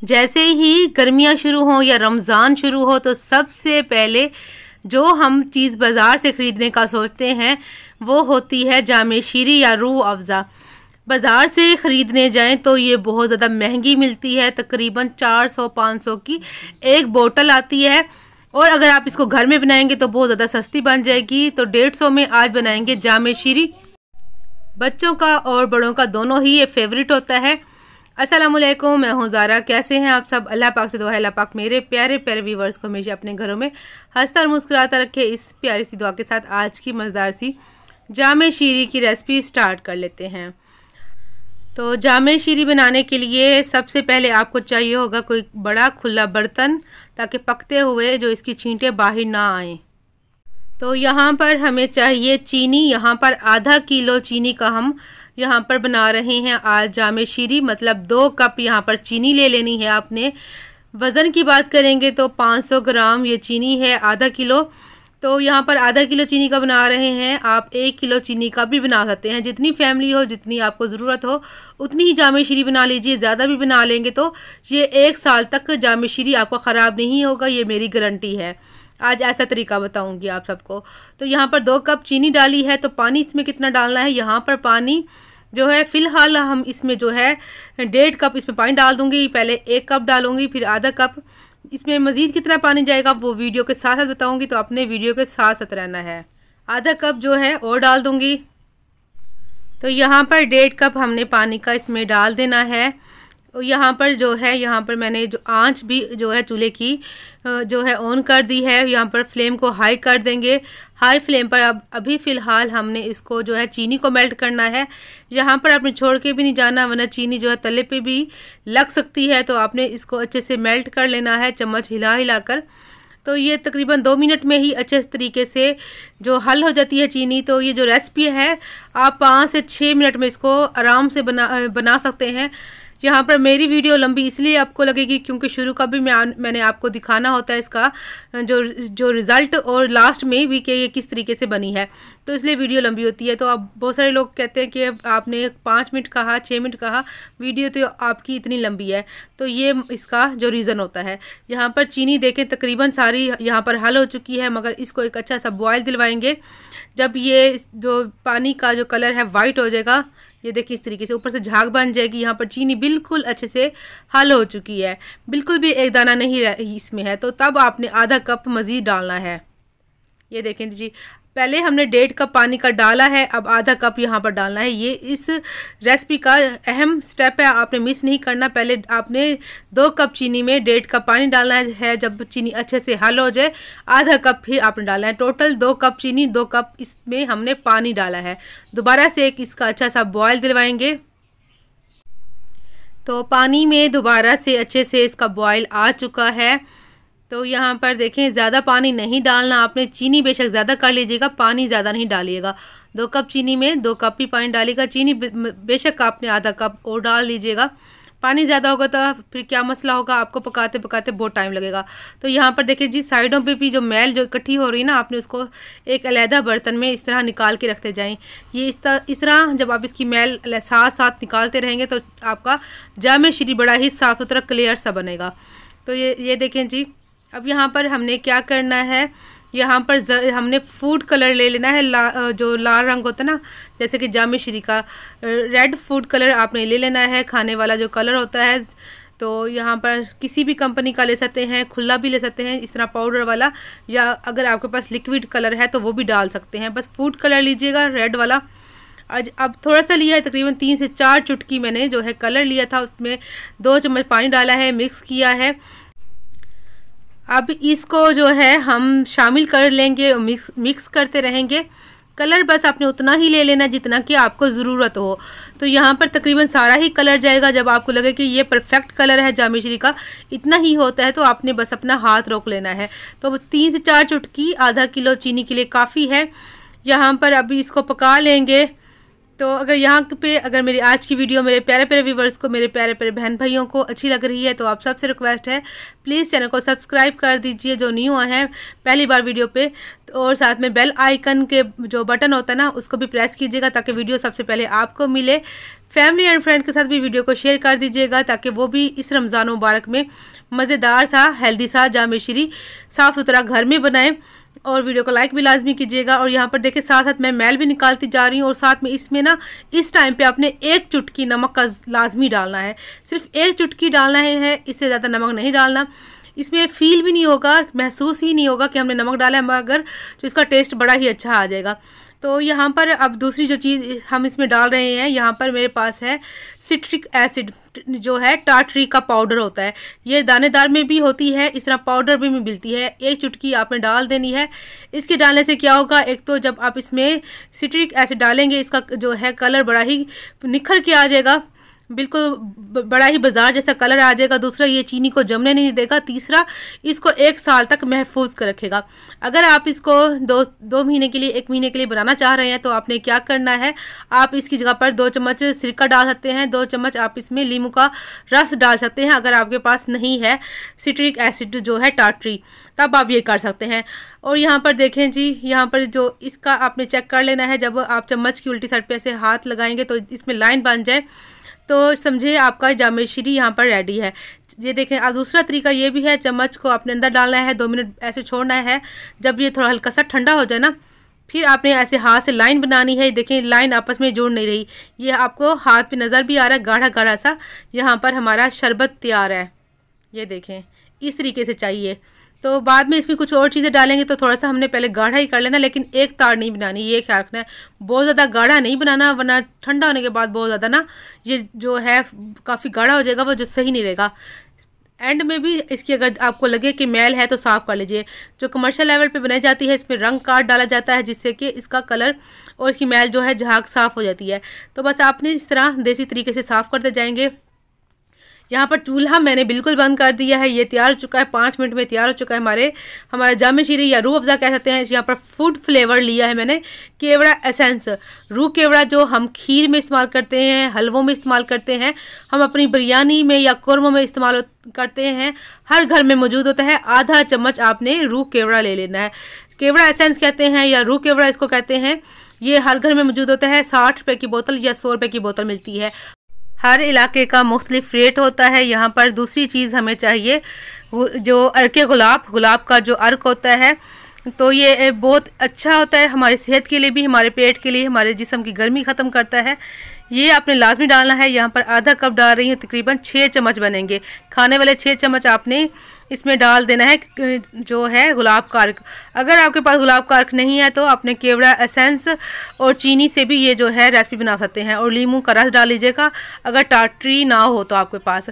जैसे ही गर्मियाँ शुरू हों या रमज़ान शुरू हो तो सबसे पहले जो हम चीज़ बाज़ार से ख़रीदने का सोचते हैं वो होती है जामे शीरी या रूह अफ़ज़ा। बाज़ार से ख़रीदने जाएं तो ये बहुत ज़्यादा महंगी मिलती है, तकरीबन 400-500 की एक बोतल आती है। और अगर आप इसको घर में बनाएंगे तो बहुत ज़्यादा सस्ती बन जाएगी। तो 150 में आज बनाएंगे जामे शीरी। बच्चों का और बड़ों का दोनों ही ये फेवरेट होता है। अस्सलाम वालेकुम, मैं हूँ ज़ारा। कैसे हैं आप सब? अल्लाह पाक से दुआ है अल्लाह पाक मेरे प्यारे प्यारे व्यूवर्स को हमेशा अपने घरों में हंसता और मुस्कुराता रखे। इस प्यारी सी दुआ के साथ आज की मज़ेदार सी जामे शीरी की रेसिपी स्टार्ट कर लेते हैं। तो जामे शीरी बनाने के लिए सबसे पहले आपको चाहिए होगा कोई बड़ा खुला बर्तन, ताकि पकते हुए जो इसकी छींटे बाहर ना आएँ। तो यहाँ पर हमें चाहिए चीनी। यहाँ पर आधा किलो चीनी का हम यहाँ पर बना रहे हैं आज जामे शीरी, मतलब 2 कप यहाँ पर चीनी ले लेनी है आपने। वज़न की बात करेंगे तो 500 ग्राम ये चीनी है, आधा किलो। तो यहाँ पर आधा किलो चीनी का बना रहे हैं। आप 1 किलो चीनी का भी बना सकते हैं। जितनी फैमिली हो, जितनी आपको ज़रूरत हो उतनी ही जामे शीरी बना लीजिए। ज़्यादा भी बना लेंगे तो ये 1 साल तक जामे शीरी आपको ख़राब नहीं होगा, ये मेरी गारंटी है। आज ऐसा तरीका बताऊंगी आप सबको। तो यहाँ पर 2 कप चीनी डाली है। तो पानी इसमें कितना डालना है? यहाँ पर पानी जो है फ़िलहाल हम इसमें जो है 1.5 कप इसमें पानी डाल दूँगी। पहले 1 कप डालूँगी, फिर आधा कप। इसमें मज़ीद कितना पानी जाएगा वो वीडियो के साथ साथ बताऊँगी, तो अपने वीडियो के साथ साथ रहना है। आधा कप जो है और डाल दूँगी। तो यहाँ पर 1.5 कप हमने पानी का इसमें डाल देना है। यहाँ पर जो है, यहाँ पर मैंने जो आंच भी जो है चूल्हे की जो है ऑन कर दी है। यहाँ पर फ्लेम को हाई कर देंगे। हाई फ्लेम पर अब अभी फ़िलहाल हमने इसको जो है चीनी को मेल्ट करना है। यहाँ पर आपने छोड़ के भी नहीं जाना, वरना चीनी जो है तले पे भी लग सकती है। तो आपने इसको अच्छे से मेल्ट कर लेना है चम्मच हिला हिला कर। तो ये तकरीबन 2 मिनट में ही अच्छे तरीके से जो हल हो जाती है चीनी। तो ये जो रेसिपी है आप 5 से 6 मिनट में इसको आराम से बना सकते हैं। यहाँ पर मेरी वीडियो लंबी इसलिए आपको लगेगी क्योंकि शुरू का भी मैंने आपको दिखाना होता है इसका जो रिज़ल्ट, और लास्ट में भी कि ये किस तरीके से बनी है, तो इसलिए वीडियो लंबी होती है। तो अब बहुत सारे लोग कहते हैं कि आपने 5 मिनट कहा, 6 मिनट कहा, वीडियो तो आपकी इतनी लंबी है। तो ये इसका जो रीज़न होता है। यहाँ पर चीनी देखें तकरीबन सारी यहाँ पर हल हो चुकी है, मगर इसको एक अच्छा सा बॉयल दिलवाएंगे। जब ये जो पानी का जो कलर है वाइट हो जाएगा, ये देखिए इस तरीके से ऊपर से झाग बन जाएगी। यहाँ पर चीनी बिल्कुल अच्छे से हल हो चुकी है, बिल्कुल भी एक दाना नहीं इसमें है। तो तब आपने आधा कप मज़ीद डालना है। ये देखें जी, पहले हमने 1.5 कप पानी का डाला है, अब आधा कप यहाँ पर डालना है। ये इस रेसिपी का अहम स्टेप है, आपने मिस नहीं करना। पहले आपने 2 कप चीनी में 1.5 कप पानी डालना है। जब चीनी अच्छे से हल हो जाए आधा कप फिर आपने डालना है। टोटल 2 कप चीनी, 2 कप इसमें हमने पानी डाला है। दोबारा से एक इसका अच्छा सा बॉयल दिलवाएंगे। तो पानी में दोबारा से अच्छे से इसका बॉयल आ चुका है। तो यहाँ पर देखें ज़्यादा पानी नहीं डालना आपने। चीनी बेशक ज़्यादा कर लीजिएगा, पानी ज़्यादा नहीं डालिएगा। 2 कप चीनी में 2 कप ही पानी डालिएगा। चीनी बेशक आपने आधा कप और डाल लीजिएगा। पानी ज़्यादा होगा तो फिर क्या मसला होगा, आपको पकाते पकाते बहुत टाइम लगेगा। तो यहाँ पर देखिए जी, साइडों पे भी जो मैल जो इकट्ठी हो रही है ना, आपने उसको एक अलहदा बर्तन में इस तरह निकाल के रखते जाएं। ये इस तरह जब आप इसकी मैल साथ साथ निकालते रहेंगे तो आपका जामे शीरी बड़ा ही साफ़ सुथरा क्लियर सा बनेगा। तो ये देखें जी, अब यहाँ पर हमने क्या करना है, यहाँ पर हमने फूड कलर ले लेना है। जो लाल रंग होता है ना, जैसे कि जामे शीरी का रेड फूड कलर आपने ले लेना है, खाने वाला जो कलर होता है। तो यहाँ पर किसी भी कंपनी का ले सकते हैं, खुला भी ले सकते हैं इस तरह पाउडर वाला, या अगर आपके पास लिक्विड कलर है तो वो भी डाल सकते हैं। बस फूड कलर लीजिएगा रेड वाला। अब थोड़ा सा लिया है, तकरीबन 3 से 4 चुटकी मैंने जो है कलर लिया था, उसमें 2 चम्मच पानी डाला है, मिक्स किया है। अब इसको जो है हम शामिल कर लेंगे, मिक्स करते रहेंगे। कलर बस आपने उतना ही ले लेना जितना कि आपको ज़रूरत हो। तो यहाँ पर तकरीबन सारा ही कलर जाएगा। जब आपको लगे कि ये परफेक्ट कलर है जामे शीरी का, इतना ही होता है, तो आपने बस अपना हाथ रोक लेना है। तो 3 से 4 चुटकी आधा किलो चीनी के लिए काफ़ी है। यहाँ पर अभी इसको पका लेंगे। तो अगर यहाँ पे अगर मेरी आज की वीडियो मेरे प्यारे प्यारे व्यूवर्स को, मेरे प्यारे प्यारे बहन भाइयों को अच्छी लग रही है तो आप सबसे रिक्वेस्ट है प्लीज़ चैनल को सब्सक्राइब कर दीजिए जो न्यू हैं पहली बार वीडियो पे, और साथ में बेल आइकन के जो बटन होता है ना उसको भी प्रेस कीजिएगा ताकि वीडियो सबसे पहले आपको मिले। फैमिली एंड फ्रेंड के साथ भी वीडियो को शेयर कर दीजिएगा ताकि वो भी इस रमज़ान मुबारक में मज़ेदार सा हेल्दी सा जामे शीरी साफ़ सुथरा घर में बनाएं। और वीडियो को लाइक भी लाजमी कीजिएगा। और यहाँ पर देखिए साथ साथ मैं मैल भी निकालती जा रही हूँ, और साथ में इसमें ना इस टाइम पे आपने 1 चुटकी नमक का लाजमी डालना है, सिर्फ 1 चुटकी डालना है, इससे ज़्यादा नमक नहीं डालना। इसमें फील भी नहीं होगा, महसूस ही नहीं होगा कि हमने नमक डाला है, मगर जो इसका टेस्ट बड़ा ही अच्छा आ जाएगा। तो यहाँ पर अब दूसरी जो चीज़ हम इसमें डाल रहे हैं, यहाँ पर मेरे पास है सिट्रिक एसिड जो है टाटरी का पाउडर होता है। ये दानेदार में भी होती है, इस तरह पाउडर भी मिलती है। 1 चुटकी आपने डाल देनी है। इसके डालने से क्या होगा, एक तो जब आप इसमें सिट्रिक एसिड डालेंगे इसका जो है कलर बड़ा ही निखर के आ जाएगा, बिल्कुल बड़ा ही बाजार जैसा कलर आ जाएगा। दूसरा, ये चीनी को जमने नहीं देगा। तीसरा, इसको 1 साल तक महफूज कर रखेगा। अगर आप इसको 2 महीने के लिए 1 महीने के लिए बनाना चाह रहे हैं तो आपने क्या करना है, आप इसकी जगह पर 2 चम्मच सिरका डाल सकते हैं, 2 चम्मच आप इसमें नींबू का रस डाल सकते हैं। अगर आपके पास नहीं है सिट्रिक एसिड जो है टाटरी, तब आप ये कर सकते हैं। और यहाँ पर देखें जी, यहाँ पर जो इसका आपने चेक कर लेना है, जब आप चम्मच की उल्टी साइड पे ऐसे हाथ लगाएंगे तो इसमें लाइन बन जाए तो समझे आपका जामे शीरी यहाँ पर रेडी है। ये देखें। अब दूसरा तरीका ये भी है, चम्मच को आपने अंदर डालना है, 2 मिनट ऐसे छोड़ना है। जब ये थोड़ा हल्का सा ठंडा हो जाए ना, फिर आपने ऐसे हाथ से लाइन बनानी है। देखें लाइन आपस में जुड़ नहीं रही, ये आपको हाथ पे नज़र भी आ रहा है, गाढ़ा गाढ़ा सा यहाँ पर हमारा शरबत तैयार है। ये देखें इस तरीके से चाहिए। तो बाद में इसमें कुछ और चीज़ें डालेंगे तो थोड़ा सा हमने पहले गाढ़ा ही कर लेना, लेकिन एक तार नहीं बनानी, ये ख्याल रखना है। बहुत ज़्यादा गाढ़ा नहीं बनाना, वरना ठंडा होने के बाद बहुत ज़्यादा ना ये जो है काफ़ी गाढ़ा हो जाएगा, वो जो सही नहीं रहेगा। एंड में भी इसकी अगर आपको लगे कि मैल है तो साफ़ कर लीजिए। जो कमर्शियल लेवल पे बनाई जाती है इसमें रंग काट डाला जाता है जिससे कि इसका कलर और इसकी मैल जो है झाग साफ़ हो जाती है। तो बस आपने इस तरह देसी तरीके से साफ़ करते जाएंगे। यहाँ पर चूल्हा मैंने बिल्कुल बंद कर दिया है, ये तैयार हो चुका है, 5 मिनट में तैयार हो चुका है हमारा जामे शीरी या रूह अफ़ज़ा कह सकते हैं। यहाँ पर फूड फ्लेवर लिया है मैंने केवड़ा एसेंस। रूह केवड़ा जो हम खीर में इस्तेमाल करते हैं, हलवों में इस्तेमाल करते हैं, हम अपनी बिरयानी में या कौरमों में इस्तेमाल करते हैं, हर घर में मौजूद होता है। आधा चम्मच आपने रूह केवड़ा ले लेना है। केवड़ा एसेंस कहते हैं या रूह केवड़ा इसको कहते हैं। ये हर घर में मौजूद होता है। 60 रुपये की बोतल या 100 रुपये की बोतल मिलती है। हर इलाके का मुख्तलिफ रेट होता है। यहाँ पर दूसरी चीज़ हमें चाहिए जो अर्के गुलाब का जो अर्क होता है, तो ये बहुत अच्छा होता है हमारी सेहत के लिए भी, हमारे पेट के लिए, हमारे जिस्म की गर्मी ख़त्म करता है। ये आपने लाजमी डालना है। यहाँ पर आधा कप डाल रही हूँ, तकरीबन 6 चम्मच बनेंगे। खाने वाले 6 चम्मच आपने इसमें डाल देना है जो है गुलाब का अर्क। अगर आपके पास गुलाब का अर्क नहीं है तो आपने केवड़ा एसेंस और चीनी से भी ये जो है रेसिपी बना सकते हैं, और नींबू का रस डाल लीजिएगा अगर टाटरी ना हो तो आपके पास।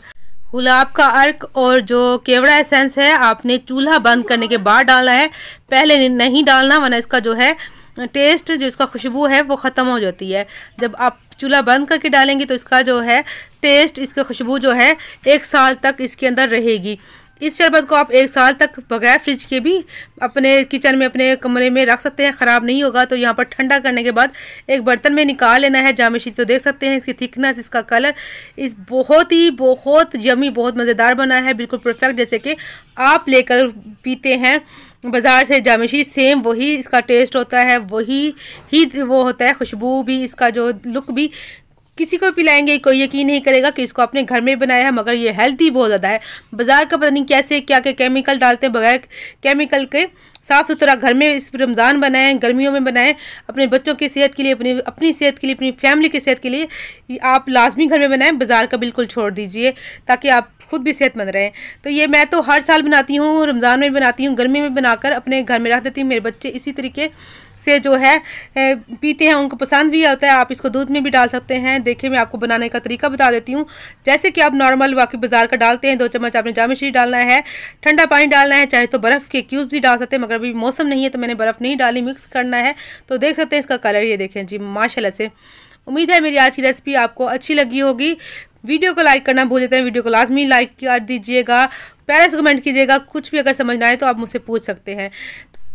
गुलाब का अर्क और जो केवड़ा एसेंस है आपने चूल्हा बंद करने के बाद डालना है, पहले नहीं डालना, वरना इसका जो है टेस्ट, जो इसका खुशबू है वो ख़त्म हो जाती है। जब आप चूल्हा बंद करके डालेंगे तो इसका जो है टेस्ट, इसका खुशबू जो है 1 साल तक इसके अंदर रहेगी। इस शरबत को आप 1 साल तक बगैर फ्रिज के भी अपने किचन में, अपने कमरे में रख सकते हैं, ख़राब नहीं होगा। तो यहाँ पर ठंडा करने के बाद एक बर्तन में निकाल लेना है जामे शीरी। तो देख सकते हैं इसकी थिकनेस, इसका कलर इस बहुत यमी, बहुत मज़ेदार बना है, बिल्कुल परफेक्ट, जैसे कि आप लेकर पीते हैं बाज़ार से जामे शीरी, सेम वही इसका टेस्ट होता है, वही ही वो होता है, खुशबू भी, इसका जो लुक भी। किसी को पिलाएंगे कोई यकीन नहीं करेगा कि इसको अपने घर में बनाया है, मगर ये हेल्दी बहुत ज़्यादा है। बाज़ार का पता नहीं कैसे क्या क्या केमिकल डालते हैं, बगैर केमिकल के साफ़ सुथरा घर में इस रमज़ान बनाएं, गर्मियों में बनाएं, अपने बच्चों की सेहत के लिए, अपनी सेहत के लिए, अपनी फैमिली की सेहत के लिए आप लाजमी घर में बनाएं। बाज़ार का बिल्कुल छोड़ दीजिए ताकि आप खुद भी सेहतमंद रहें। तो ये मैं तो हर साल बनाती हूँ, रमज़ान में बनाती हूँ, गर्मी में बनाकर अपने घर में रख देती हूँ। मेरे बच्चे इसी तरीके से जो है पीते हैं, उनको पसंद भी आता है। आप इसको दूध में भी डाल सकते हैं। देखिए मैं आपको बनाने का तरीका बता देती हूँ। जैसे कि आप नॉर्मल बाकी बाजार का डालते हैं, 2 चम्मच आपने जामे शीरी डालना है, ठंडा पानी डालना है, चाहे तो बर्फ़ के क्यूब्स भी डाल सकते हैं, मगर अभी मौसम नहीं है तो मैंने बर्फ़ नहीं डाली, मिक्स करना है। तो देख सकते हैं इसका कलर, ये देखें जी माशाल्लाह से। उम्मीद है मेरी आज की रेसिपी आपको अच्छी लगी होगी। वीडियो को लाइक करना भूल जाते हैं, वीडियो को लाजमी लाइक कर दीजिएगा, प्यारे से कमेंट कीजिएगा। कुछ भी अगर समझ ना आए तो आप मुझसे पूछ सकते हैं।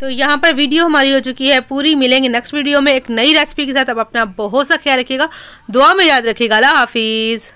तो यहाँ पर वीडियो हमारी हो चुकी है पूरी। मिलेंगे नेक्स्ट वीडियो में एक नई रेसिपी के साथ। अब अपना बहुत सा ख्याल रखिएगा, दुआ में याद रखिएगा। अल्लाह हाफिज़।